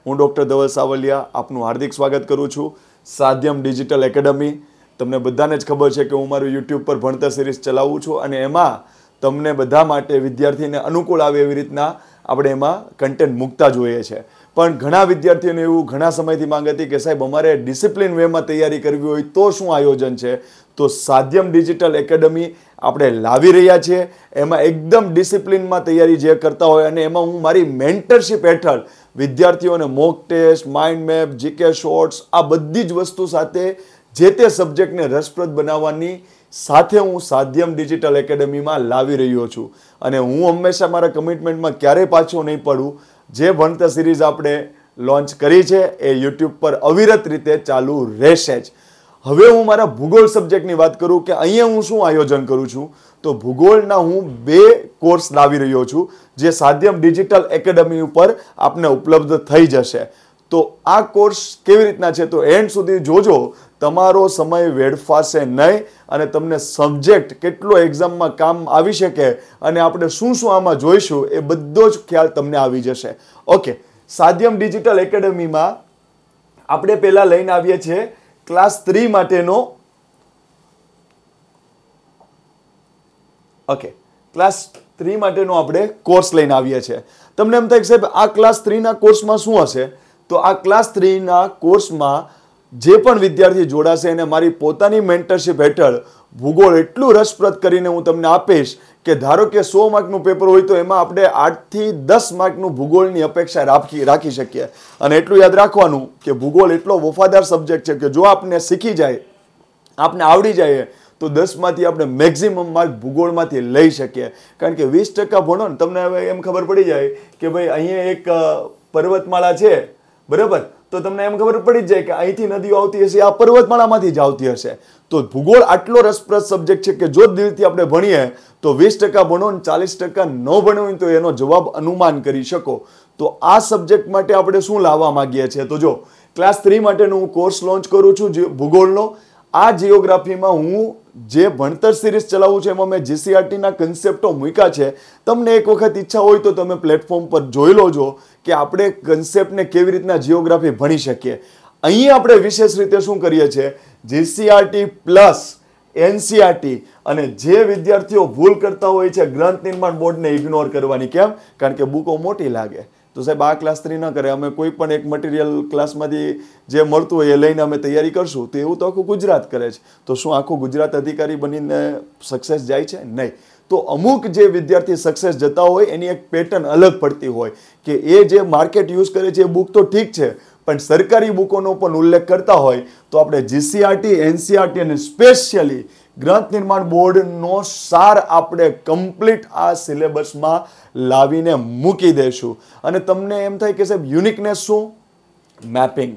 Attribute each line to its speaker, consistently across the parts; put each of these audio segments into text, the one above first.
Speaker 1: હું ડૉક્ટર ધવલ સાવલિયા આપનું હાર્દિક સ્વાગત કરું છું સાધ્યમ ડિજિટલ એકેડમી. તમને બધાને જ ખબર છે કે હું મારું યુટ્યુબ પર ભણતર સિરીઝ ચલાવું છું અને એમાં તમને બધા માટે વિદ્યાર્થીને અનુકૂળ આવે એવી રીતના આપણે એમાં કન્ટેન્ટ મૂકતા જોઈએ છે. પણ ઘણા વિદ્યાર્થીઓને એવું ઘણા સમયથી માંગ હતી કે સાહેબ અમારે ડિસિપ્લિન વેમાં તૈયારી કરવી હોય તો શું આયોજન છે? તો સાધ્યમ ડિજિટલ એકેડમી આપણે લાવી રહ્યા છીએ. એમાં એકદમ ડિસિપ્લિનમાં તૈયારી જે કરતા હોય અને એમાં હું મારી મેન્ટરશિપ હેઠળ વિદ્યાર્થીઓને mock test, mind map, GK shorts આ બધી જ વસ્તુ સાથે જે તે સબ્જેક્ટને રસપ્રદ બનાવવાની સાથે હું સાધ્યમ ડિજિટલ એકેડમીમાં લાવી રહ્યો છું. અને હું હંમેશા મારા કમિટમેન્ટમાં ક્યારેય પાછો નહીં પડું. જે ભણતર સિરીઝ આપણે લોન્ચ કરી છે એ યુટ્યુબ પર અવિરત રીતે ચાલુ રહેશે જ. હવે હું મારા ભૂગોળ સબ્જેક્ટની વાત કરું કે અહીંયા હું શું આયોજન કરું છું, તો ભૂગોળના હું 2 કોર્સ લાવી રહ્યો છું જે સાધ્યમ ડિજિટલ એકેડમી ઉપર આપને ઉપલબ્ધ થઈ જશે. તો આ કોર્સ કેવી રીતના છે તો એન્ડ સુધી જોજો, તમારો સમય વેડફાશે નહીં અને તમને સબ્જેક્ટ કેટલો એક્ઝામમાં કામ આવી શકે અને આપણે શું શું આમાં જોઈશું એ બધો જ ખ્યાલ તમને આવી જશે. ઓકે, સાધ્યમ ડિજિટલ એકેડમીમાં આપણે પહેલા લઈને આવીએ છીએ ક્લાસ 3 માટેનો ક્લાસ 3 માટેનો આપણે કોર્સ લઈને આવીએ છીએ. તમને એમ થાય કે સાહેબ આ ક્લાસ 3 ના કોર્સમાં શું હશે? તો આ ક્લાસ 3 ના કોર્સમાં જે પણ વિદ્યાર્થી જોડાશે એને મારી પોતાની મેન્ટરશિપ હેઠળ ભૂગોળ એટલું રસપ્રદ કરીને હું તમને આપીશ કે ધારો કે 100 માર્કનું પેપર હોય તો એમાં આપણે 8 થી 10 માર્કનું ભૂગોળની અપેક્ષા રાખી શકીએ. અને એટલું યાદ રાખવાનું કે ભૂગોળ એટલો વફાદાર સબ્જેક્ટ છે કે જો આપને શીખી જાય, આપને આવડી જાય તો 10 માંથી આપણે મેક્સિમમ માર્ક ભૂગોળમાંથી લઈ શકીએ. કારણ કે 20% ભણો ને તમને હવે એમ ખબર પડી જાય કે ભાઈ અહીંયા એક પર્વતમાળા છે, બરાબર, તો તમને એમ ખબર પડી જાય કે અહીંથી નદીઓ આવતી હશે, આ પર્વતમાળામાંથી જ આવતી હશે. તો ભૂગોળ આટલો રસપ્રદ સબ્જેક્ટ છે કે જો દિલથી આપણે ભણીએ તો 20% ભણો ને 40% ન ભણ્યો હોય તો એનો જવાબ અનુમાન કરી શકો. તો આ સબ્જેક્ટ માટે આપણે શું લાવવા માંગીએ છીએ? તો જો ક્લાસ 3 માટેનો હું કોર્સ લોન્ચ કરું છું ભૂગોળનો. આ જિયોગ્રાફીમાં હું જે ભણતર સિરીઝ ચલાવું છું એમાં મેં જીસીઆરટીના કન્સેપ્ટો મૂક્યા છે. તમને એક વખત ઈચ્છા હોય તો તમે પ્લેટફોર્મ પર જોઈ લોજો કે આપણે કન્સેપ્ટને કેવી રીતના જિયોગ્રાફી ભણી શકીએ. અહીં આપણે વિશેષ રીતે શું કરીએ છીએ, જીસીઆરટી પ્લસ એનસીઆરટી. અને જે વિદ્યાર્થીઓ ભૂલ કરતા હોય છે ગ્રંથ નિર્માણ બોર્ડને ઇગ્નોર કરવાની. કેમ? કારણ કે બુકો મોટી લાગે. તો સાહેબ આ ક્લાસ 3 ન કરે, અમે કોઈ પણ એક મટીરિયલ ક્લાસમાંથી જે મળતું હોય એ લઈને અમે તૈયારી કરશું. તો એવું તો આખું ગુજરાત કરે છે. તો શું આખું ગુજરાત અધિકારી બનીને સક્સેસ જાય છે? નહીં. તો અમુક જે વિદ્યાર્થી સક્સેસ જતા હોય એની એક પેટર્ન અલગ પડતી હોય કે એ જે માર્કેટ યુઝ કરે છે એ બુક તો ઠીક છે, પણ સરકારી બુકોનો પણ ઉલ્લેખ કરતા હોય તો આપણે જીસીઆરટી, એનસીઆરટી અને સ્પેશિયલી ગ્રંથ નિર્માણ બોર્ડનો સાર આપણે કમ્પ્લીટ આ સિલેબસમાં લાવીને મૂકી દઈશું. અને તમને એમ થાય કે સાહેબ યુનિકનેસ શું? મેપિંગ.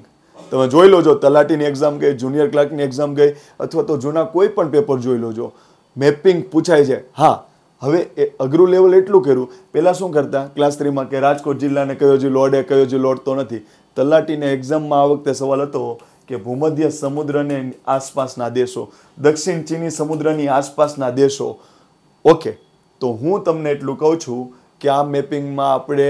Speaker 1: તમે જોઈ લોજો, તલાટીની એક્ઝામ ગઈ, જુનિયર ક્લાર્કની એક્ઝામ ગઈ અથવા તો જૂના કોઈ પણ પેપર જોઈ લોજો, મેપિંગ પૂછાય છે. હા, હવે એ અઘરું લેવલ એટલું કર્યું, પહેલાં શું કરતા ક્લાસ 3માં કે રાજકોટ જિલ્લાને કયો જિલ્લો અડે, કયો જિલ્લો અડતો નથી. તલાટીને એક્ઝામમાં આ વખતે સવાલ હતો કે ભૂમધ્ય સમુદ્રને આસપાસના દેશો, દક્ષિણ ચીની સમુદ્રની આસપાસના દેશો. ઓકે, તો હું તમને એટલું કહું છું કે આ મેપિંગમાં આપણે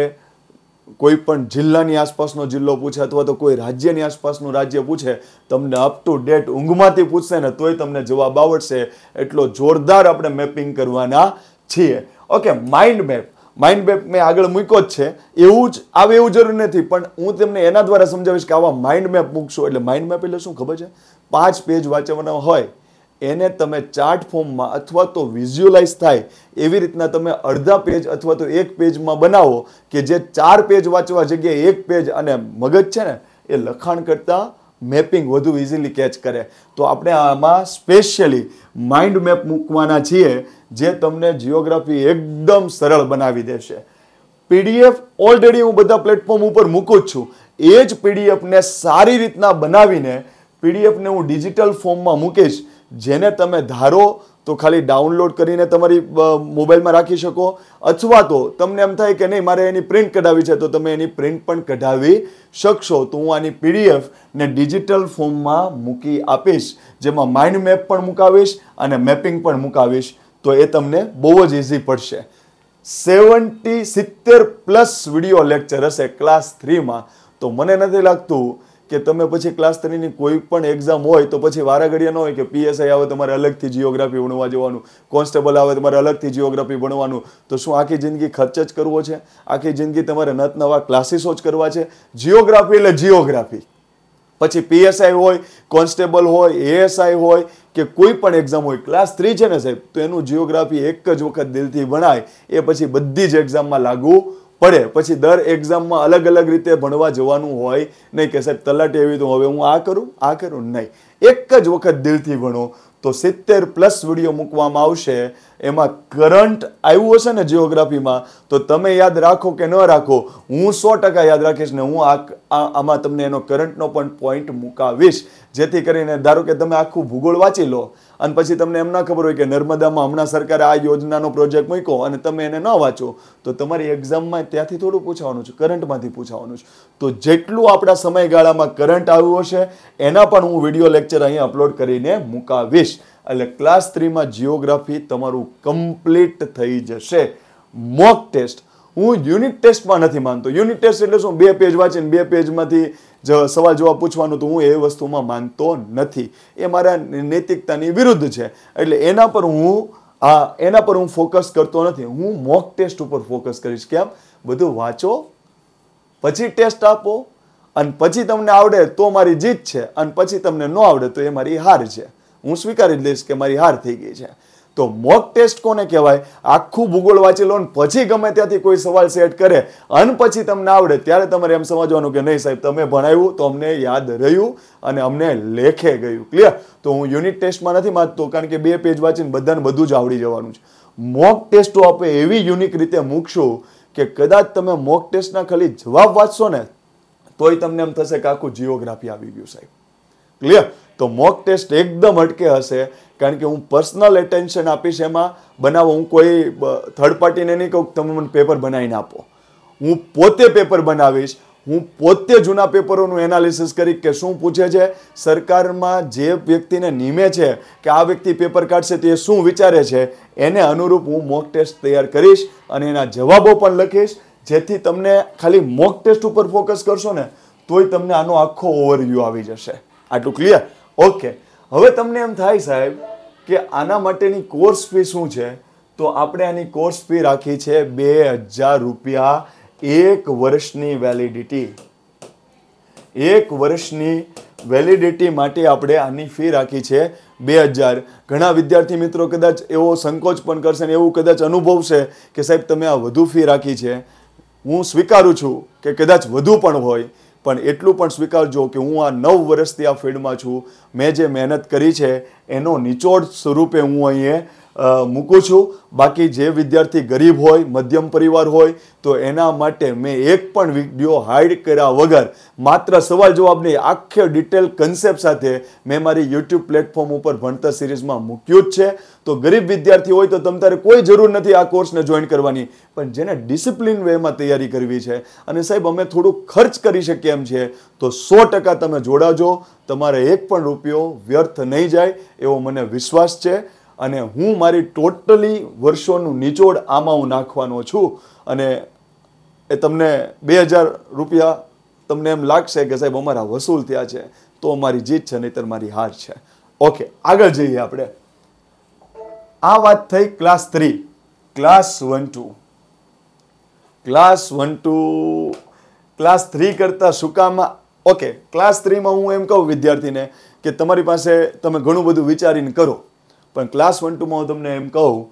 Speaker 1: કોઈ પણ જિલ્લાની આસપાસનો જિલ્લો પૂછે અથવા તો કોઈ રાજ્યની આસપાસનું રાજ્ય પૂછે, તમને અપ ટુ ડેટ ઊંઘમાંથી પૂછશે ને તોય તમને જવાબ આવડશે. એટલો જોરદાર આપણે મેપિંગ કરવાના છીએ. ઓકે, માઇન્ડ મેપ મેં આગળ મૂક્યો જ છે. એવું જ આવે એવું જરૂર નથી, પણ હું તમને એના દ્વારા સમજાવીશ કે આવા માઇન્ડ મેપ મૂકશો એટલે માઇન્ડ મેપ એટલે શું ખબર છે? 5 પેજ વાંચવાના હોય એને તમે ચાર્ટ ફોર્મમાં અથવા તો વિઝ્યુઅલાઇઝ થાય એવી રીતના તમે અડધા પેજ અથવા તો 1 પેજમાં બનાવો કે જે 4 પેજ વાંચવા જગ્યાએ 1 પેજ, અને મગજ છે ને એ લખાણ કરતાં મેપિંગ વધુ ઇઝીલી કેચ કરે. તો આપણે આમાં સ્પેશિયલી માઇન્ડ મેપ મૂકવાના છીએ જે તમને જિયોગ્રાફી એકદમ સરળ બનાવી દેશે. પીડીએફ ઓલરેડી હું બધા પ્લેટફોર્મ ઉપર મૂકું જ છું. એ જ પીડીએફને સારી રીતના બનાવીને પીડીએફને હું ડિજિટલ ફોર્મમાં મૂકીશ, જેને તમે ધારો તો ખાલી ડાઉનલોડ કરીને તમારી મોબાઈલમાં રાખી શકો, અથવા તો તમને એમ થાય કે નહીં મારે એની પ્રિન્ટ કઢાવી છે તો તમે એની પ્રિન્ટ પણ કઢાવી શકશો. તો હું આની પીડીએફ ને ડિજિટલ ફોર્મમાં મૂકી આપીશ, જેમાં માઇન્ડ મેપ પણ મુકાવીશ અને મેપિંગ પણ મુકાવીશ. તો એ તમને બહુ જ ઇઝી પડશે. 70 પ્લસ વિડીયો લેક્ચર હશે ક્લાસ 3માં. તો મને નથી લાગતું કે તમે પછી ક્લાસ 3 ની કોઈ પણ એક્ઝામ હોય તો પછી વારાઘડિયા ન હોય કે પીએસઆઈ આવે તમારે અલગથી જીઓગ્રાફી ભણવા જવાનું, કોન્સ્ટેબલ આવે તમારે અલગથી જીઓગ્રાફી ભણવાનું. તો શું આખી જિંદગી ખર્ચ જ કરવો છે? આખી જિંદગી તમારે નવા ક્લાસીસો જ કરવા છે? જીઓગ્રાફી એટલે જીઓગ્રાફી. પછી પીએસઆઈ હોય, કોન્સ્ટેબલ હોય, એએસઆઈ હોય કે કોઈ પણ એક્ઝામ હોય, ક્લાસ 3 છે ને સાહેબ, તો એનું જીઓગ્રાફી એક જ વખત દિલથી ભણાય એ પછી બધી જ એક્ઝામમાં લાગુ પડે. પછી દર એક્ઝામમાં અલગ અલગ રીતે ભણવા જવાનું હોય નહીં કે સાહેબ તલાટી એવી તો હવે હું આ કરું નહીં. એક જ વખત દિલથી ભણો. તો 70+ વિડીયો મૂકવામાં આવશે, એમાં કરંટ આવ્યું હશે ને જીઓગ્રાફીમાં, તો તમે યાદ રાખો કે ન રાખો, હું 100% યાદ રાખીશ ને હું આમાં તમને એનો કરંટનો પણ પોઈન્ટ મુકાવીશ, જેથી કરીને ધારો કે તમે આખું ભૂગોળ વાંચી લો અને પછી તમને એમ ના ખબર હોય કે નર્મદામાં હમણાં સરકારે આ યોજનાનો પ્રોજેક્ટ મૂક્યો અને તમે એને ન વાંચો તો તમારી એક્ઝામમાં ત્યાંથી થોડું પૂછવાનું છે, કરંટમાંથી પૂછવાનું છે. તો જેટલું આપણા સમયગાળામાં કરંટ આવ્યું હશે એના પણ હું વિડીયો લેક્ચર અહીંયા અપલોડ કરીને મુકાવીશ. એટલે ક્લાસ 3માં જીઓગ્રાફી તમારું કમ્પ્લીટ થઈ જશે. મોક ટેસ્ટ હું યુનિટ ટેસ્ટમાં નથી માનતો. યુનિટ ટેસ્ટ એટલે શું? 2 પેજ વાંચીને 2 પેજમાંથી સવાલ જવાબ પૂછવાનું, તો હું એ વસ્તુમાં માનતો નથી. એ મારા નૈતિકતાની વિરુદ્ધ છે. એટલે એના પર હું ફોકસ કરતો નથી. હું મોક ટેસ્ટ ઉપર ફોકસ કરીશ. કેમ? બધું વાંચો, પછી ટેસ્ટ આપો, અને પછી તમને આવડે તો મારી જીત છે, અને પછી તમને ન આવડે તો એ મારી હાર છે. હું સ્વીકારી લઈશ કે મારી હાર થઈ ગઈ છે. તો મોક ટેસ્ટ કોને કહેવાય? આખું ભૂગોળ વાંચી લો ને પછી ગમે ત્યાંથી કોઈ સવાલ સેટ કરે અને પછી તમને આવડે ત્યારે તમારે એમ સમજવાનું કે નહીં સાહેબ તમે ભણાવ્યું તો અમને યાદ રહ્યું અને અમને લેખે ગયું. ક્લિયર? તો હું યુનિટ ટેસ્ટમાં નથી માનતો, કારણ કે 2 પેજ વાંચીને બધાને બધું જ આવડી જવાનું છે. મોક ટેસ્ટો આપણે એવી યુનિક રીતે મૂકશું કે કદાચ તમે મોક ટેસ્ટના ખાલી જવાબ વાંચશો ને તોય તમને એમ થશે કે આખું જીઓગ્રાફી આવી ગયું સાહેબ. ક્લિયર? તો મોક ટેસ્ટ એકદમ હટકે હશે, કારણ કે હું પર્સનલ એટેન્શન આપીશ એમાં. બનાવો, હું કોઈ થર્ડ પાર્ટીને નહીં કહું તમે મને પેપર બનાવીને આપો. હું પોતે પેપર બનાવીશ. હું પોતે જૂના પેપરોનું એનાલિસિસ કરી કે શું પૂછે છે, સરકારમાં જે વ્યક્તિને નિમે છે કે આ વ્યક્તિ પેપર કાઢશે તો એ શું વિચારે છે, એને અનુરૂપ હું મોક ટેસ્ટ તૈયાર કરીશ અને એના જવાબો પણ લખીશ, જેથી તમને ખાલી મોક ટેસ્ટ ઉપર ફોકસ કરશો ને તોય તમને આનો આખો ઓવરવ્યૂ આવી જશે. આટલું ક્લિયર? ઓકે. હવે તમને એમ થાય સાહેબ કે આના માટેની કોર્સ ફી શું છે? તો આપણે આની કોર્સ ફી રાખી છે 2000 રૂપિયા. 1 વર્ષની વેલિડિટી. 1 વર્ષની વેલિડિટી માટે આપણે આની ફી રાખી છે 2000. ઘણા વિદ્યાર્થી મિત્રો કદાચ એવો સંકોચ પણ કરશે ને એવું કદાચ અનુભવશે કે સાહેબ તમે આ વધુ ફી રાખી છે. હું સ્વીકારું છું કે કદાચ વધુ પણ હોય, પણ એટલું પણ સ્વીકારજો કે હું આ 9 વર્ષથી આ ફિલ્ડમાં છું. મેં જે મહેનત કરી છે એનો નિચોડ સ્વરૂપે હું અહીંયા મૂકું છું. બાકી જે વિદ્યાર્થી ગરીબ હોય, મધ્યમ પરિવાર હોય તો એના માટે મેં એક પણ વિડીયો હાઈડ કર્યા વગર માત્ર સવાલ જવાબની આખે ડિટેલ કન્સેપ્ટ સાથે મેં મારી યુટ્યુબ પ્લેટફોર્મ ઉપર ભણતર સિરીઝમાં મૂક્યું જ છે. તો ગરીબ વિદ્યાર્થી હોય તો તમારે કોઈ જરૂર નથી આ કોર્સને જોઈન કરવાની, પણ જેને ડિસિપ્લિન વેમાં તૈયારી કરવી છે અને સાહેબ અમે થોડું ખર્ચ કરી શકીએ એમ છે તો 100% તમે જોડાજો. તમારે એક પણ રૂપિયો વ્યર્થ નહીં જાય એવો મને વિશ્વાસ છે. અને હું મારી ટોટલી વર્ષોનું નિચોડ આમાં હું નાખવાનો છું. અને એ તમને 2000 રૂપિયા તમને એમ લાગશે કે સાહેબ અમારા વસૂલ થયા છે તો મારી જીત છે, નહીતર મારી હાર છે. ઓકે, આગળ જઈએ આપણે. આ વાત થઈ ક્લાસ 3. ક્લાસ 1-2. ક્લાસ 1-2 ક્લાસ 3 કરતા શું કામ? ઓકે, ક્લાસ 3માં હું એમ કહું વિદ્યાર્થીને કે તમારી પાસે તમે ઘણું બધું વિચારીને કરો, પણ ક્લાસ 1-2માં હું તમને એમ કહું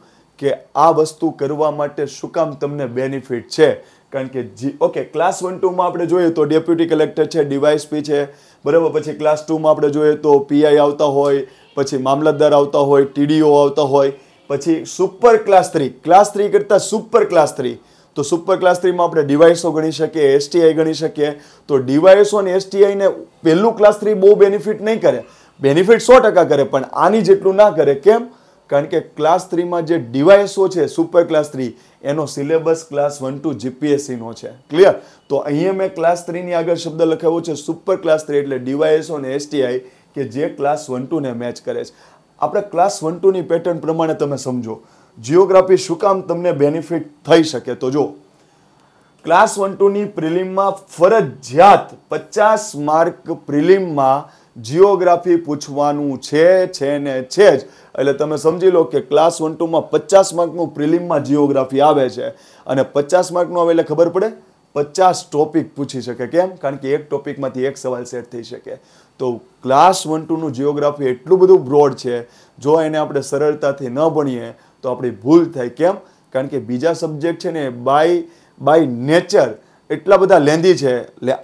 Speaker 1: કે આ વસ્તુ કરવા માટે શું કામ તમને બેનિફિટ છે. કારણ કે ઓકે, ક્લાસ 1-2માં આપણે જોઈએ તો ડેપ્યુટી કલેક્ટર છે, ડીવાયએસપી છે, બરાબર. પછી ક્લાસ 2માં આપણે જોઈએ તો પીઆઈ આવતા હોય, પછી મામલતદાર આવતા હોય, ટીડીઓ આવતા હોય. પછી સુપર ક્લાસ 3. ક્લાસ 3 કરતાં સુપર ક્લાસ 3. તો સુપર ક્લાસ 3માં આપણે ડીવાયએસઓ ગણી શકીએ, એસટીઆઈ ગણી શકીએ. તો ડીવાયએસઓ અને એસટીઆઈને પહેલું ક્લાસ 3 બહુ બેનિફિટ નહીં કરે. બેનિફિટ 100% કરે, પણ આની જેટલું ના કરે. કેમ? કારણ કે ક્લાસ 3માં જે ડીવાયએસઓ છે સુપર ક્લાસ 3 એનો સિલેબસ ક્લાસ 1-2 જીપીએસસીનો છે. ક્લિયર? તો અહીંયા મેં ક્લાસ 3ની આગળ શબ્દ લખાવ્યો છે સુપર ક્લાસ 3, એટલે ડીવાયએસઓ અને એસટીઆઈ કે જે ક્લાસ 1-2 ને મેચ કરે છે. આપણે ક્લાસ 1-2 ની પેટર્ન પ્રમાણે તમે સમજો જીઓગ્રાફી શું કામ તમને બેનિફિટ થઈ શકે. તો જો ક્લાસ 1-2 ની પ્રિલિમમાં ફરજિયાત 50 માર્ક પ્રિલિમમાં જીઓગ્રાફી પૂછવાનું છે ને છે જ. એટલે તમે સમજી લો કે ક્લાસ 1-2 માં 50 માર્કનું પ્રિલિમમાં જીઓગ્રાફી આવે છે અને 50 માર્કનું આવે એટલે ખબર પડે 50 ટોપિક પૂછી શકે. કેમ? કારણ કે એક ટોપિકમાંથી એક સવાલ સેટ થઈ શકે. તો ક્લાસ 1-2 નું જીઓગ્રાફી એટલું બધું બ્રોડ છે, જો એને આપણે સરળતાથી ન ભણીએ તો આપણી ભૂલ થાય. કેમ? કારણ કે બીજા સબ્જેક્ટ છે ને બાય નેચર એટલા બધા લેન્ધી છે.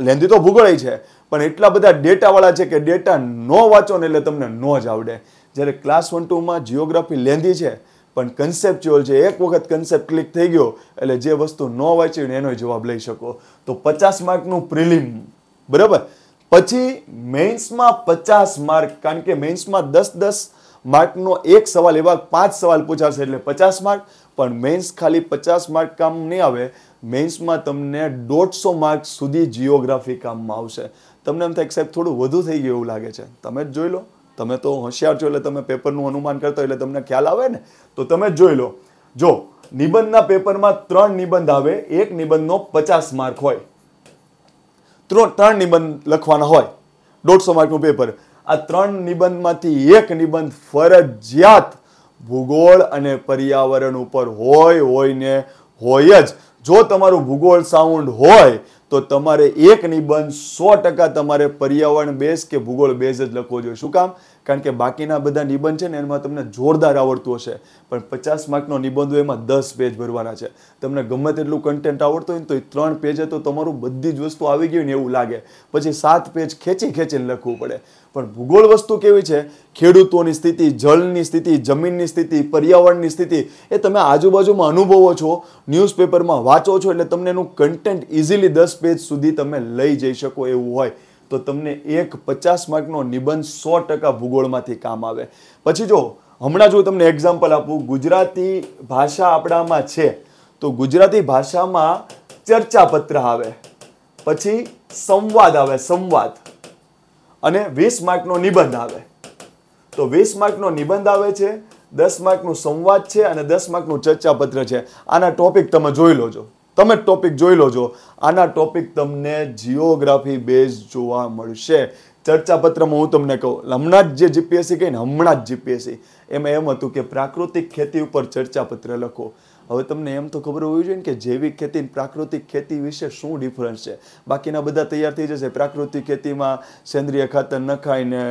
Speaker 1: લેન્ધી તો ભૂગોળ છે, પણ એટલા બધા ડેટાવાળા છે કે ડેટા ન વાંચો ને એટલે તમને ન જ આવડે. જ્યારે ક્લાસ 1-2 માં જીઓગ્રાફી લેન્ધી છે પણ કન્સેપ્ચ્યુઅલ છે. એક વખત કન્સેપ્ટ ક્લિક થઈ ગયો એટલે જે વસ્તુ ન વાંચી ને એનો જવાબ લઈ શકો. તો 50 માર્કનું પ્રિલિમ, બરાબર. પછી મેઇન્સમાં 50 માર્ક, કારણ કે મેઇન્સમાં 10-10 માર્કનો એક સવાલ, એવા 5 સવાલ પૂછાશે એટલે 50 માર્ક. પણ મેઇન્સ ખાલી 50 માર્ક કામ નહીં આવે, મેઇન્સમાં તમને 150 માર્ક સુધી જીઓગ્રાફી કામમાં આવશે. તમને એમ થાય સાહેબ થોડું વધુ થઈ ગયું એવું લાગે છે. તમે જ જોઈ લો, તમે તો હોશિયાર છો એટલે તમે પેપરનું અનુમાન કરતા એટલે તમને ખ્યાલ આવે ને. તો તમે જ જોઈ લો. જો નિબંધના પેપરમાં 3 નિબંધ આવે, એક નિબંધનો 50 માર્ક હોય, 3 નિબંધ લખવાના હોય, 150 માર્કનું પેપર. આ 3 નિબંધમાંથી એક નિબંધ ફરજિયાત ભૂગોળ અને પર્યાવરણ ઉપર હોય ને હોય જ. જો તમારું ભૂગોળ સાઉન્ડ હોય તો તમારે એક નિબંધ 100% તમારે પર્યાવરણ બેઝ કે ભૂગોળ બેઝ જ લખવો જોઈએ. શું કામ? કારણ કે બાકીના બધા નિબંધ છે ને એમાં તમને જોરદાર આવડતું હશે, પણ 50 માર્કનો નિબંધ હોય એમાં 10 પેજ ભરવાના છે. તમને ગમે તેટલું કન્ટેન્ટ આવડતું હોય ને તો 3 પેજે તો તમારું બધી જ વસ્તુ આવી ગઈ ને એવું લાગે. પછી 7 પેજ ખેંચીને લખવું પડે. પણ ભૂગોળ વસ્તુ કેવી છે? ખેડૂતોની સ્થિતિ, જળની સ્થિતિ, જમીનની સ્થિતિ, પર્યાવરણની સ્થિતિ એ તમે આજુબાજુમાં અનુભવો છો, ન્યૂઝપેપરમાં વાંચો છો, એટલે તમને એનું કન્ટેન્ટ ઇઝીલી 10 પેજ સુધી તમે લઈ જઈ શકો એવું હોય. તો તમને એક 50 માર્કનો નિબંધ 100% ભૂગોળમાંથી કામ આવે. પછી જો હમણાં જો તમને એક્ઝામ્પલ આપું, ગુજરાતી ભાષા આપણામાં છે તો ગુજરાતી ભાષામાં ચર્ચાપત્ર આવે, પછી સંવાદ આવે, સંવાદ, અને 20 માર્કનો નિબંધ આવે. તો 20 માર્કનો નિબંધ આવે છે, 10 માર્કનું સંવાદ છે અને 10 માર્કનું ચર્ચાપત્ર છે. આના ટોપિક તમે જોઈ લોજો, તમે ટોપિક જોઈ લોજો. આના ટોપિક તમને જીઓગ્રાફી બેઝ જોવા મળશે. ચર્ચાપત્રમાં હું તમને કહું, હમણાં જ જે જીપીએસસી કહી ને, હમણાં જ જીપીએસસી, એમાં એમ હતું કે પ્રાકૃતિક ખેતી ઉપર ચર્ચાપત્ર લખો. હવે તમને એમ તો ખબર હોવી જોઈએ ને કે જૈવિક ખેતી અને પ્રાકૃતિક ખેતી વિશે શું ડિફરન્સ છે. બાકીના બધા તૈયાર થઈ જશે. પ્રાકૃતિક ખેતીમાં સેન્દ્રિય ખાતર નખાય ને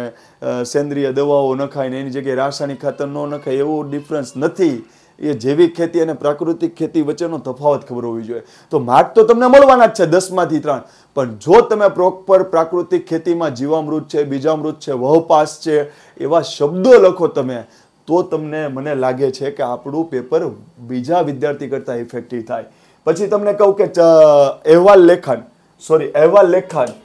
Speaker 1: સેન્દ્રિય દવાઓ નખાય ને એની જગ્યાએ રાસાયણિક ખાતર ન નખાય, એવો ડિફરન્સ નથી. એ જૈવિક ખેતી અને પ્રાકૃતિક ખેતી વચ્ચેનો તફાવત ખબર હોવી જોઈએ. તો માર્ક તો તમને મળવાના જ છે 10માંથી 3, પણ જો તમે પ્રોપર પ્રાકૃતિક ખેતીમાં જીવામૃત છે, બીજામૃત છે, વહપાસ છે, એવા શબ્દો લખો તમે, તો તમને, મને લાગે છે કે આપણું પેપર બીજા વિદ્યાર્થી કરતાં ઇફેક્ટિવ થાય. પછી તમને કહું કે અહેવાલ લેખન,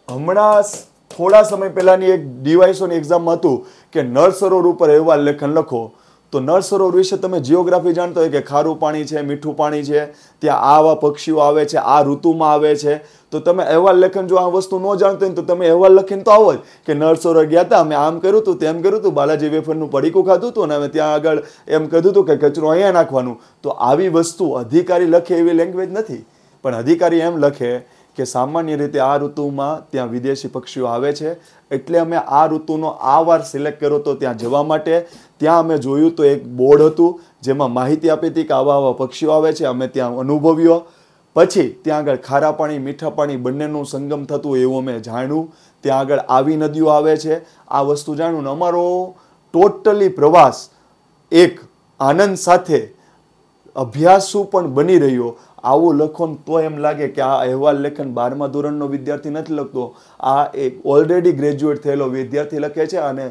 Speaker 1: હમણાં થોડા સમય પહેલાની એક ડીવાયસોની એક્ઝામમાં હતું કે નળ સરોવર ઉપર અહેવાલ લેખન લખો. તો નળ સરોવર વિશે તમે જીઓગ્રાફી જાણતો હોય કે ખારું પાણી છે, મીઠું પાણી છે, ત્યાં આવા પક્ષીઓ આવે છે, આ ઋતુમાં આવે છે. તો તમે અહેવાલ લેખન જો આ વસ્તુ ન જાણતો હોય તો તમે અહેવાલ લખીને તો આવો જ કે નળ સરોવર ગયા હતા, અમે આમ કર્યું હતું, તેમ કર્યું હતું, બાલાજી વેફરનું પડીકું ખાધું હતું અને અમે ત્યાં આગળ એમ કીધું હતું કે કચરો અહીંયા નાખવાનું. તો આવી વસ્તુ અધિકારી લખે એવી લેંગ્વેજ નથી, પણ અધિકારી એમ લખે કે સામાન્ય રીતે આ ઋતુમાં ત્યાં વિદેશી પક્ષીઓ આવે છે, એટલે અમે આ ઋતુનો આ વાર સિલેક્ટ કર્યો તો ત્યાં જવા માટે. ત્યાં અમે જોયું તો એક બોર્ડ હતું જેમાં માહિતી આપી હતી કે આવા પક્ષીઓ આવે છે, અમે ત્યાં અનુભવ્યો. પછી ત્યાં આગળ ખારા પાણી, મીઠા પાણી બંનેનું સંગમ થતું એવું અમે જાણ્યું. ત્યાં આગળ આવી નદીઓ આવે છે, આ વસ્તુ જાણ્યું. અમારો ટોટલી પ્રવાસ એક આનંદ સાથે અભ્યાસુ પણ બની રહ્યો. આવું લખો તો એમ લાગે કે આ અહેવાલ લેખન 12મા ધોરણનો વિદ્યાર્થી નથી લખતો, આ એક ઓલરેડી ગ્રેજ્યુએટ થયેલો વિદ્યાર્થી લખે છે અને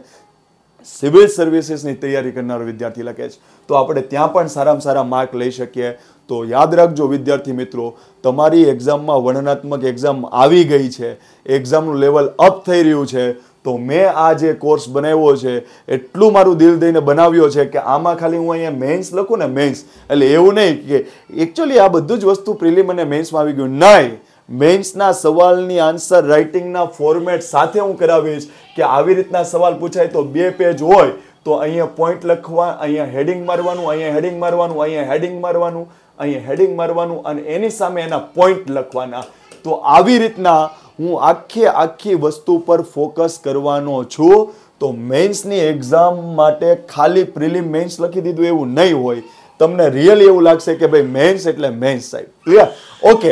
Speaker 1: સિવિલ સર્વિસીસની તૈયારી કરનારો વિદ્યાર્થી લખે છે. તો આપણે ત્યાં પણ સારામાં સારા માર્ક લઈ શકીએ. તો યાદ રાખજો વિદ્યાર્થી મિત્રો, તમારી એક્ઝામમાં વર્ણનાત્મક એક્ઝામ આવી ગઈ છે, એક્ઝામનું લેવલ અપ થઈ રહ્યું છે. તો મેં આ જે કોર્સ બનાવ્યો છે એટલું મારું દિલ દઈને બનાવ્યો છે કે આમાં ખાલી હું અહીંયા મેઇન્સ લખું ને, મેઇન્સ એટલે એવું નહીં કે એકચ્યુઅલી આ બધું જ વસ્તુ પ્રિલિમ અને મેઇન્સમાં આવી ગયું, નહીં. મેઇન્સના સવાલની આન્સર રાઇટિંગના ફોર્મેટ સાથે હું કરાવીશ કે આવી રીતના સવાલ પૂછાય તો 2 પેજ હોય તો અહીંયા પોઈન્ટ લખવા, અહીંયા હેડિંગ મારવાનું, અહીંયા હેડિંગ મારવાનું, અહીંયા હેડિંગ મારવાનું, અહીંયા હેડિંગ મારવાનું અને એની સામે એના પોઈન્ટ લખવાના. તો આવી રીતના હું આખી વસ્તુ પર ફોકસ કરવાનો છું. તો મેન્સની એક્ઝામ માટે ખાલી પ્રિલિમ મેન્સ લખી દીધું એવું નહીં હોય. તમને રિયલી એવું લાગશે કે ભાઈ મેન્સ એટલે મેન્સ સાહેબ. ક્લિયર? ઓકે,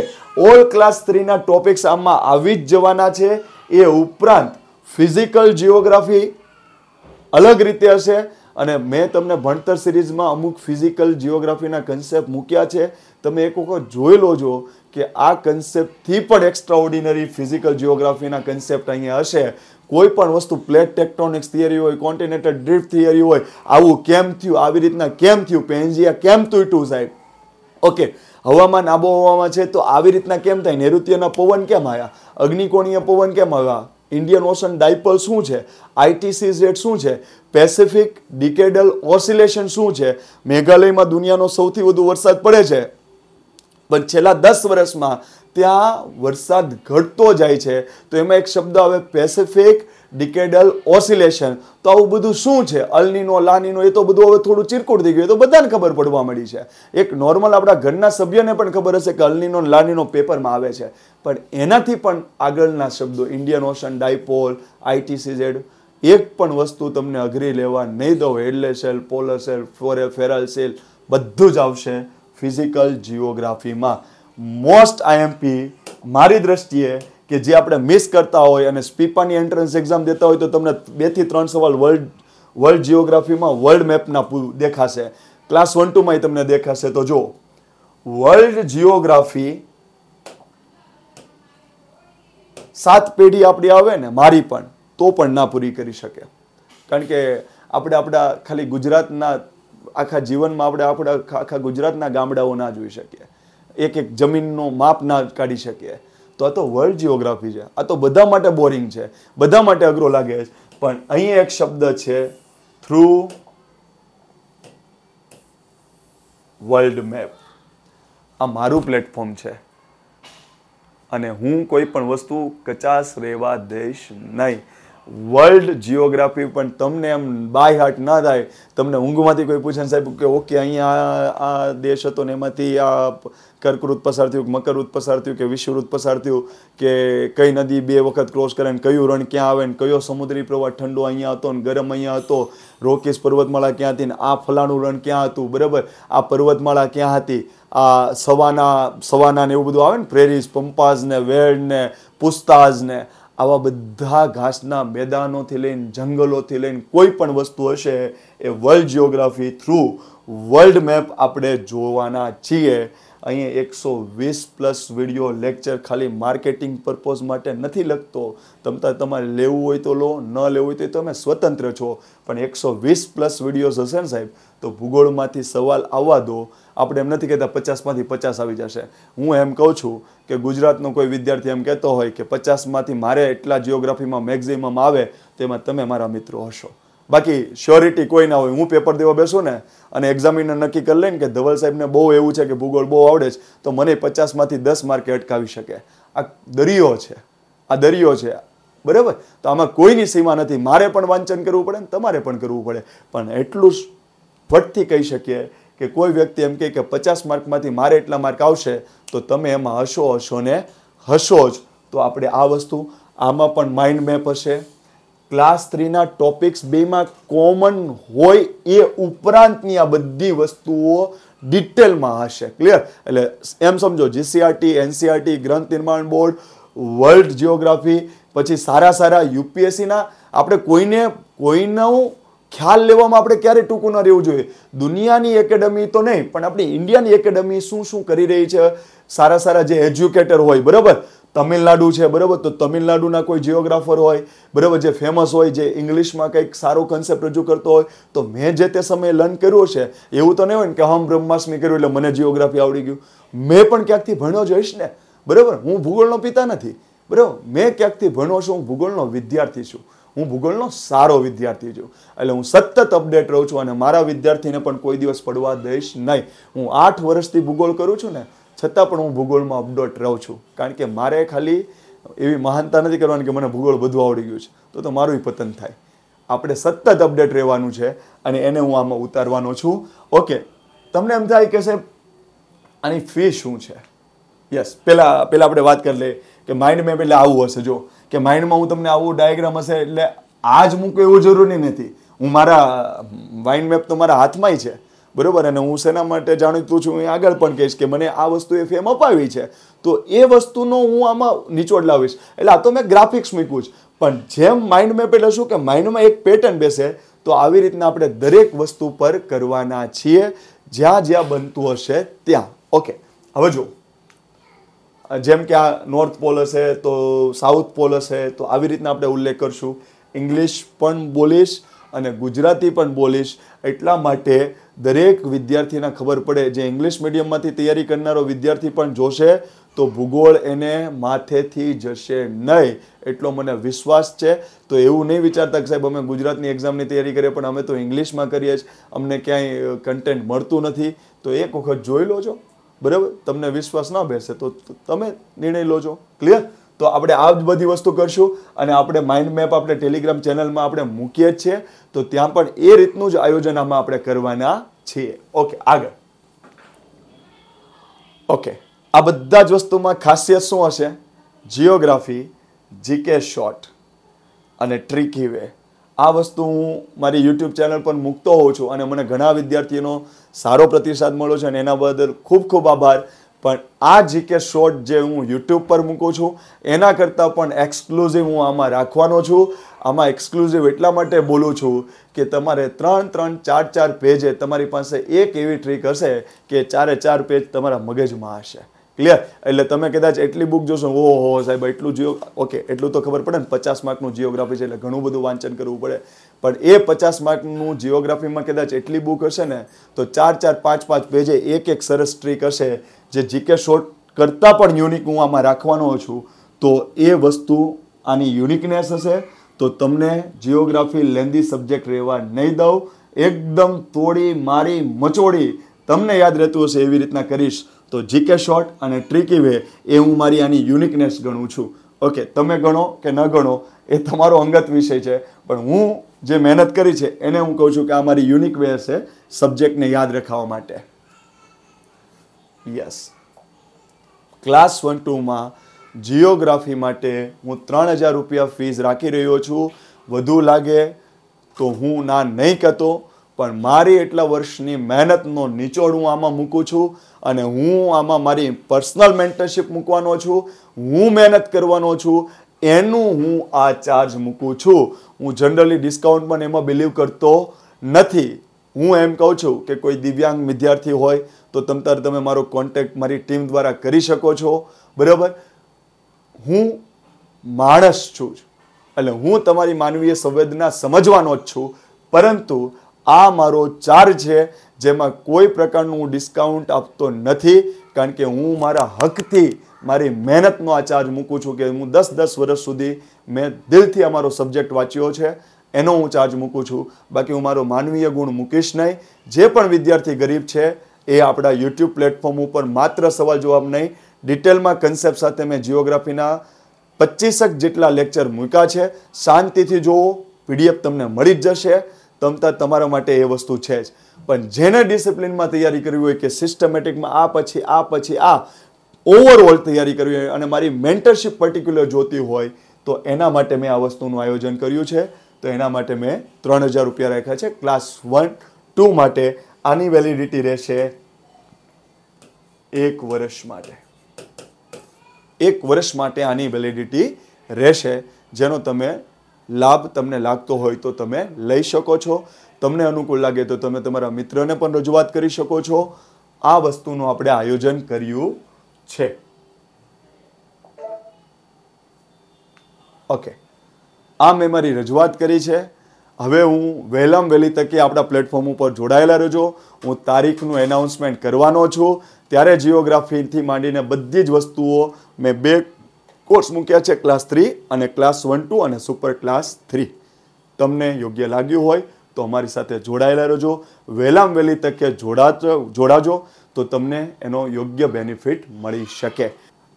Speaker 1: ઓલ ક્લાસ 3 ના ટોપિક્સ આમાં આવી જ જવાના છે. એ ઉપરાંત ફિઝિકલ જીઓગ્રાફી અલગ રીતે હશે અને મેં તમને ભણતર સિરીઝમાં અમુક ફિઝિકલ જીઓગ્રાફીના કન્સેપ્ટ મૂક્યા છે. તમે એક વખત જોઈ લોજો કે આ કન્સેપ્ટથી પણ એક્સ્ટ્રા ઓર્ડિનરી ફિઝિકલ જીઓગ્રાફીના કન્સેપ્ટ અહીંયા હશે. કોઈ પણ વસ્તુ પ્લેટ ટેક્ટોનિક્સ થિયરી હોય, કોન્ટિનેન્ટલ ડ્રિફ્ટ થિયરી હોય, આવું કેમ થયું, આવી રીતના કેમ થયું, પેન્જિયા કેમ તૂટ્યું સાહેબ. ઓકે, હવામાન આબોહવામાં છે તો આવી રીતના કેમ થાય, નૈઋત્યના પવન કેમ આવ્યા, અગ્નિકોણીય પવન કેમ આવ્યા, ઇન્ડિયન ઓશન ડાયપોલ શું છે, ITCZ શું છે, પેસિફિક ડિકેડલ ઓસિલેશન શું છે, મેઘાલયમાં દુનિયાનો સૌથી વધુ વરસાદ પડે છે પણ છેલ્લા 10 વર્ષમાં ત્યાં વરસાદ ઘટતો જાય છે. તો એમાં એક શબ્દ આવે પેસિફિક ડિકેડલ ઓસિલેશન. તો આવું બધું શું છે, અલનીનો લાનીનો, એ તો બધું હવે થોડું ચિરકુટ થઈ ગયું, તો બધાને ખબર પડવા મળી છે. એક નોર્મલ આપણા ઘરના સભ્યને પણ ખબર હશે કે અલનીનો લાનીનો પેપરમાં આવે છે. પણ એનાથી પણ આગળના શબ્દો ઇન્ડિયન ઓશન ડાયપોલ, ITCZ, એક પણ વસ્તુ તમને અઘરી લેવા નહીં દો. Hadley cell, polar cell, Ferrel cell બધું જ આવશે ફિઝિકલ જીઓગ્રાફીમાં. મોસ્ટ IMP મારી દ્રષ્ટિએ કે જે આપણે મિસ કરતા હોય અને સ્પીપાની એન્ટ્રન્સ એક્ઝામ દેતા હોય તો તમને 2 થી 3 સવાલ વર્લ્ડ જીઓગ્રાફીમાં વર્લ્ડ મેપના દેખાશે. ક્લાસ 1-2 માં તમને દેખાશે. તો જો વર્લ્ડ જીઓગ્રાફી 7 પેઢી આપણી આવે ને, મારી પણ, તો પણ ના પૂરી કરી શકે. કારણ કે આપણે આપણા ખાલી ગુજરાતના આખા જીવનમાં આપણે આખા ગુજરાતના ગામડાઓ ના જોઈ શકીએ, એક જમીનનો માપ ના કાઢી શકીએ. તો આ તો વર્લ્ડ જીઓગ્રાફી છે. આ તો બધા માટે બોરિંગ છે, બધા માટે અઘરો લાગે છે. પણ અહીં એક શબ્દ છે થ્રુ વર્લ્ડ મેપ. આ મારું પ્લેટફોર્મ છે અને હું કોઈ પણ વસ્તુ કચાશ રહેવા દઈશ નહીં. વર્લ્ડ જીઓગ્રાફી પણ તમને એમ બાય હાર્ટ ના થાય. તમને ઊંઘમાંથી કોઈ પૂછે સાહેબ કે ઓકે અહીંયા આ દેશ હતો ને એમાંથી આ કર્કવૃત પસાર થયું, મકરવૃત પસાર થયું કે વિષુવવૃત પસાર થયું, કે કઈ નદી 2 વખત ક્રોસ કરે ને કયું રણ ક્યાં આવે ને કયો સમુદ્રી પ્રવાહ ઠંડો અહીંયા હતો ને ગરમ અહીંયા હતો, રોકીસ પર્વતમાળા ક્યાં હતી ને આ ફલાણું રણ ક્યાં હતું, બરાબર, આ પર્વતમાળા ક્યાં હતી, આ સવાના ને એવું બધું આવે ને, પ્રેરીઝ, પંપાઝ ને વેડ ને પુસ્તાઝ ને, આવા બધા ઘાસના મેદાનોથી લઈને જંગલોથી લઈને કોઈ પણ વસ્તુ હશે એ world geography through world map આપણે જોવાના છીએ. અહીંયા 120+ વિડીયો લેક્ચર ખાલી માર્કેટિંગ પર્પઝ માટે નથી લખતો. તમારે લેવું હોય તો લો, ન લેવું હોય તો તમે સ્વતંત્ર છો. પણ 120+ વિડીયોઝ હશે ને સાહેબ તો ભૂગોળમાંથી સવાલ આવવા દો. આપણે એમ નથી કહેતા 50માંથી 50 આવી જશે. હું એમ કહું છું કે ગુજરાતનો કોઈ વિદ્યાર્થી એમ કહેતો હોય કે 50માંથી મારે એટલા જીઓગ્રાફીમાં મેક્ઝિમમ આવે, તેમાં તમે મારા મિત્રો હશો. બાકી શ્યોરિટી કોઈ ના હોય. હું પેપર દેવા બેસું ને અને એક્ઝામિનર નક્કી કરી લે ને કે ધવલ સાહેબને બહુ એવું છે કે ભૂગોળ બહુ આવડે છે, તો મને 50માંથી 10 માર્કે અટકાવી શકે. આ દરિયો છે, આ દરિયો છે, બરાબર. તો આમાં કોઈની સીમા નથી. મારે પણ વાંચન કરવું પડે ને તમારે પણ કરવું પડે. પણ એટલું વટથી કહી શકીએ કે કોઈ વ્યક્તિ એમ કહે કે 50 માર્કમાંથી મારે એટલા માર્ક આવશે તો તમે એમાં હશો ને હશો જ. તો આપણે આ વસ્તુ આમાં પણ માઇન્ડ મેપ હશે. ક્લાસ 3 ના ટોપિક્સ 2માં કોમન હોય એ ઉપરાંતની આ બધી વસ્તુઓ ડિટેલમાં હશે. ક્લિયર? એટલે એમ સમજો GCRT, NCERT, ગ્રંથ નિર્માણ બોર્ડ, વર્લ્ડ જીઓગ્રાફી, પછી સારા UPSCના આપણે કોઈનો ખ્યાલ લેવામાં આપણે ક્યારે ટૂંકું ન રહેવું જોઈએ. દુનિયાની એકેડમી તો નહીં પણ આપણી ઇન્ડિયાની એકેડમી શું કરી રહી છે, સારા જે એજ્યુકેટર હોય, બરાબર, તમિલનાડુ છે, બરાબર, તો તમિલનાડુના કોઈ જીઓગ્રાફર હોય, બરાબર, જે ફેમસ હોય, જે ઇંગ્લિશમાં કંઈક સારો કન્સેપ્ટ રજૂ કરતો હોય, તો મેં જે તે સમયે લર્ન કર્યું છે એવું તો નહીં હોય ને કે હમ બ્રહ્માસ્મી કર્યું એટલે મને જીઓગ્રાફી આવડી ગયું. મેં પણ ક્યાંકથી ભણ્યો જોઈશ ને, બરાબર. હું ભૂગોળનો પિતા નથી, બરાબર. મેં ક્યાંકથી ભણ્યો છું. હું ભૂગોળનો વિદ્યાર્થી છું. હું ભૂગોળનો સારો વિદ્યાર્થી છું. એટલે હું સતત અપડેટ રહું છું અને મારા વિદ્યાર્થીને પણ કોઈ દિવસ પડવા દઈશ નહીં. હું 8 વર્ષથી ભૂગોળ કરું છું ને, છતાં પણ હું ભૂગોળમાં અપડેટ રહું છું. કારણ કે મારે ખાલી એવી મહાનતા નથી કરવાની કે મને ભૂગોળ બધું આવડી ગયું છે તો મારું પતન થાય. આપણે સતત અપડેટ રહેવાનું છે અને એને હું આમાં ઉતારવાનો છું. ઓકે, તમને એમ થાય કે સાહેબ આની ફી શું છે? યસ, પેલા આપણે વાત કરી લઈએ કે માઇન્ડ મેપ એટલે આવું હશે. જો કે માઇન્ડમાં હું તમને આવું ડાયાગ્રામ હશે એટલે આ જ મૂકવું એવું જરૂરી નથી. હું મારા માઇન્ડ મેપ તો મારા હાથમાંય છે, બરોબર. અને હું શેના માટે જાણીતું છું હું આગળ પણ કહીશ કે મને આ વસ્તુએ ફેમ અપાવી છે, તો એ વસ્તુનો હું આમાં નિચોડ લાવીશ. એટલે આ તો મેં ગ્રાફિક્સ મૂક્યું છે, પણ જેમ માઇન્ડ મેપ એટલે શું કે માઇન્ડમાં એક પેટર્ન બેસે, તો આવી રીતના આપણે દરેક વસ્તુ પર કરવાના છીએ, જ્યાં જ્યાં બનતું હશે ત્યાં. ઓકે, હવે જો જેમ કે આ નોર્થ પોલ હશે તો સાઉથ પોલ હશે, તો આવી રીતના આપણે ઉલ્લેખ કરશું. ઇંગ્લિશ પણ બોલીશ અને ગુજરાતી પણ બોલીશ, એટલા માટે દરેક વિદ્યાર્થીને ખબર પડે. જે ઇંગ્લિશ મીડિયમમાંથી તૈયારી કરનારો વિદ્યાર્થી પણ જોશે તો ભૂગોળ એને માથેથી જશે નહીં, એટલો મને વિશ્વાસ છે. તો એવું નહીં વિચારતા કે સાહેબ અમે ગુજરાતની એક્ઝામની તૈયારી કરીએ પણ અમે તો ઇંગ્લિશમાં કરીએ છીએ, અમને ક્યાંય કન્ટેન્ટ મળતું નથી. તો એક વખત જોઈ લો છો, બરાબર. તમને વિશ્વાસ ના બેસે તો તમે નિર્ણય લો છો. ક્લિયર? તો આપણે આ જ બધી વસ્તુ કરશું. અને આપણે માઇન્ડ મેપ આપણે ટેલિગ્રામ ચેનલમાં આપણે મૂકીએ જ છીએ, તો ત્યાં પણ એ રીતનું જ આયોજન આમાં આપણે કરવાના છીએ. ઓકે, આગળ. ઓકે, આ બધા જ વસ્તુમાં ખાસિયત શું હશે? જિયોગ્રાફી, જીકે શોર્ટ અને ટ્રિકી વે. આ વસ્તુ હું મારી યુટ્યુબ ચેનલ પર મૂકતો હોઉં છું અને મને ઘણા વિદ્યાર્થીઓનો સારો પ્રતિસાદ મળ્યો છે અને એના બદલ ખૂબ ખૂબ આભાર. પણ આ જીકે શોર્ટ જે હું યુટ્યુબ પર મૂકું છું એના કરતાં પણ એક્સક્લુઝિવ હું આમાં રાખવાનો છું. આમાં એક્સક્લુઝિવ એટલા માટે બોલું છું કે તમારે 3-3, 4-4 પેજે તમારી પાસે એક એવી ટ્રીક હશે કે 4-4 પેજ તમારા મગજમાં હશે. ક્લિયર? એટલે તમે કદાચ એટલી બુક જોશો, ઓહો સાહેબ એટલું ઓકે, એટલું તો ખબર પડે ને, 50 માર્કનું જિયોગ્રાફી છે એટલે ઘણું બધું વાંચન કરવું પડે. પણ એ 50 માર્કનું જિયોગ્રાફીમાં કદાચ એટલી બુક હશે ને, તો 4-4, 5-5 પેજે એક સરસ ટ્રીક હશે જે જીકે શોર્ટ કરતાં પણ યુનિક હું આમાં રાખવાનો છું. તો એ વસ્તુ આની યુનિકનેસ હશે. તો તમને જિયોગ્રાફી લેન્ધી સબ્જેક્ટ રહેવા નહીં દઉં. એકદમ તોડી મારી મચોડી તમને યાદ રહેતું હશે એવી રીતના કરીશ. તો જીકે શોર્ટ અને ટ્રિકી વે એ હું મારી આની યુનિકનેસ ગણું છું. ઓકે, તમે ગણો કે ન ગણો એ તમારો અંગત વિષય છે, પણ હું જે મહેનત કરી છે એને હું કહું છું કે આ મારી યુનિક વે હશે સબ્જેક્ટને યાદ રખાવવા માટે. યસ, ક્લાસ 1-2માં જિયોગ્રાફી માટે હું 3000 રૂપિયા ફીસ રાખી રહ્યો છું. વધુ લાગે તો હું ના નહીં કહેતો, પણ મારી એટલા વર્ષની મહેનતનો નિચોડ હું આમાં મૂકું છું. અને હું આમાં મારી પર્સનલ મેન્ટરશિપ મૂકવાનો છું, હું મહેનત કરવાનો છું, એનું હું આ ચાર્જ મૂકું છું. હું જનરલી ડિસ્કાઉન્ટ પણ એમાં બિલીવ કરતો નથી. હું એમ કહું છું કે કોઈ દિવ્યાંગ વિદ્યાર્થી હોય તો તમે મારો કોન્ટેક્ટ મારી ટીમ દ્વારા કરી શકો છો, બરાબર. હું માણસ છું એટલે હું તમારી માનવીય સંવેદના સમજવાનો જ છું, પરંતુ આ મારો ચાર્જ છે જેમાં કોઈ પ્રકારનું હું ડિસ્કાઉન્ટ આપતો નથી, કારણ કે હું મારા હકથી મારી મહેનતનો આ ચાર્જ મૂકું છું કે હું 10-10 વર્ષ સુધી મેં દિલથી અમારો સબ્જેક્ટ વાંચ્યો છે, એનો હું ચાર્જ મૂકું છું. બાકી હું મારો માનવીય ગુણ મૂકીશ નહીં. જે પણ વિદ્યાર્થી ગરીબ છે એ આપણા યુટ્યુબ પ્લેટફોર્મ ઉપર માત્ર સવાલ જવાબ નહીં, ડિટેલમાં કન્સેપ્ટ સાથે મેં જિયોગ્રાફીના 25 જેટલા લેક્ચર મૂક્યા છે. શાંતિથી જોવો, PDF તમને મળી જ જશે. તમારા માટે એ વસ્તુ છે જ. પણ જેને ડિસિપ્લિનમાં તૈયારી કરવી હોય કે સિસ્ટમેટિકમાં આ પછી આ ઓવરઓલ તૈયારી કરવી હોય અને મારી મેન્ટરશિપ પર્ટિક્યુલર જોતી હોય, તો એના માટે મેં આ વસ્તુનું આયોજન કર્યું છે. તો એના માટે મેં 3000 રૂપિયા રાખ્યા છે ક્લાસ 1-2 માટે. આની વેલિડિટી રહેશે 1 વર્ષ માટે. 1 વર્ષ માટે આની વેલિડિટી રહેશે, જેનો તમે લાભ તમને લાગતો હોય તો તમે લઈ શકો છો. તમને અનુકૂળ લાગે તો તમે તમારા મિત્રને પણ રજૂઆત કરી શકો છો. આ વસ્તુનું આપણે આયોજન કર્યું છે. ઓકે, આ મેં મારી રજૂઆત કરી છે. હવે હું વહેલામાં વહેલી તકે આપણા પ્લેટફોર્મ ઉપર જોડાયેલા રહેજો. હું તારીખનું એનાઉન્સમેન્ટ કરવાનો છું. ત્યારે જિયોગ્રાફીથી માંડીને બધી જ વસ્તુઓ મેં 2 કોર્સ મૂક્યા છે, ક્લાસ 3 અને ક્લાસ 1-2 અને સુપર ક્લાસ 3. તમને યોગ્ય લાગ્યું હોય તો અમારી સાથે જોડાયેલા રહેજો. વહેલામાં વહેલી તકે જોડાજો તો તમને એનો યોગ્ય બેનિફિટ મળી શકે.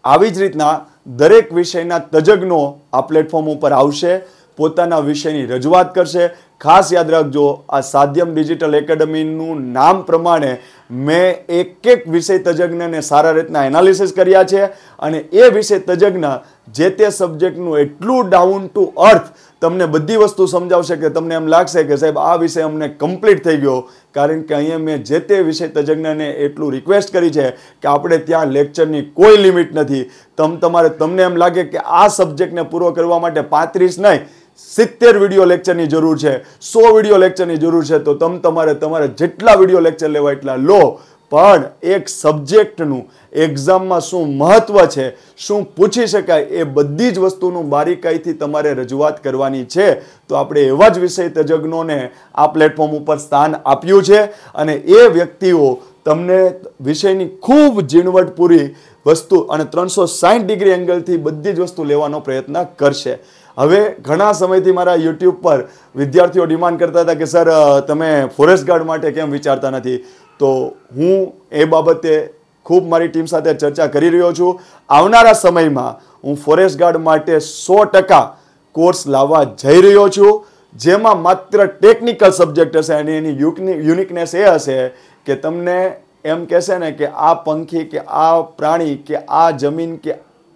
Speaker 1: આવી જ રીતના દરેક વિષયના તજજ્ઞો આ પ્લેટફોર્મ ઉપર આવશે, પોતાના વિષયની રજૂઆત કરશે. ખાસ યાદ રાખજો, આ સાધ્યમ ડિજિટલ એકેડમીનું નામ પ્રમાણે મેં એક વિષય તજજ્ઞને સારા રીતના એનાલિસિસ કર્યા છે અને એ વિષય તજજ્ઞ જે તે સબ્જેક્ટનું એટલું ડાઉન ટુ અર્થ તમને બધી વસ્તુ સમજાવશે કે તમને એમ લાગશે કે સાહેબ આ વિષય અમને કમ્પ્લીટ થઈ ગયો. કારણ કે અહીંયા મેં જે તે વિષય તજજ્ઞને એટલું રિક્વેસ્ટ કરી છે કે આપણે ત્યાં લેક્ચરની કોઈ લિમિટ નથી. તમને એમ લાગે કે આ સબ્જેક્ટને પૂરો કરવા માટે 35 નહીં 70 વિડીયો લેક્ચરની જરૂર છે, 100 વિડીયો લેક્ચરની જરૂર છે, તો તમારે જેટલા વિડીયો લેક્ચર લેવા એટલા લો. પણ એક સબ્જેક્ટનું એક્ઝામમાં શું મહત્વ છે, શું પૂછી શકાય, એ બધી જ વસ્તુનું બારીકાઈથી તમારે રજૂઆત કરવાની છે. તો આપણે એવા જ વિષય તજજ્ઞોને આ પ્લેટફોર્મ ઉપર સ્થાન આપ્યું છે અને એ વ્યક્તિઓ તમને વિષયની ખૂબ ઝીણવટપૂરી વસ્તુ અને 360 ડિગ્રી એંગલથી બધી જ વસ્તુ લેવાનો પ્રયત્ન કરશે. હવે ઘણા સમયથી મારા યુટ્યુબ પર વિદ્યાર્થીઓ ડિમાન્ડ કરતા હતા કે સર તમે ફોરેસ્ટ ગાર્ડ માટે કેમ વિચારતા નથી. તો હું એ બાબતે ખૂબ મારી ટીમ સાથે ચર્ચા કરી રહ્યો છું. આવનારા સમયમાં હું ફોરેસ્ટ ગાર્ડ માટે 100% કોર્સ લાવવા જઈ રહ્યો છું, જેમાં માત્ર ટેકનિકલ સબ્જેક્ટ હશે અને એની યુનિકનેસ એ હશે કે તમને એમ કહેશે ને કે આ પંખી કે આ પ્રાણી કે આ જમીન કે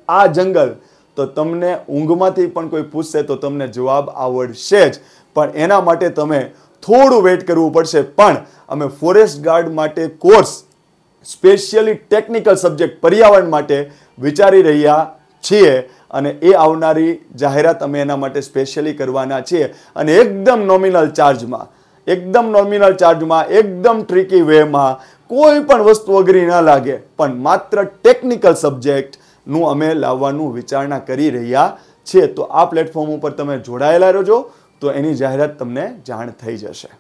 Speaker 1: આ જંગલ, તો તમને ઊંઘમાંથી પણ કોઈ પૂછશે તો તમને જવાબ આવડશે જ. પણ એના માટે તમે થોડું વેઇટ કરવું પડશે. પણ અમે ફોરેસ્ટ ગાર્ડ માટે કોર્સ સ્પેશિયલી ટેકનિકલ સબ્જેક્ટ પર્યાવરણ માટે વિચારી રહ્યા છીએ અને એ આવનારી જાહેરાત અમે એના માટે સ્પેશિયલી કરવાના છીએ અને એકદમ નોમિનલ ચાર્જમાં, એકદમ ટ્રિકી વેમાં, કોઈ પણ વસ્તુ અઘરી ના લાગે, પણ માત્ર ટેકનિકલ સબ્જેક્ટનું અમે લાવવાનું વિચારણા કરી રહ્યા છીએ. તો આ પ્લેટફોર્મ ઉપર તમે જોડાયેલા રહેજો તો એની જાહેરાત તમને જાણ થઈ જશે.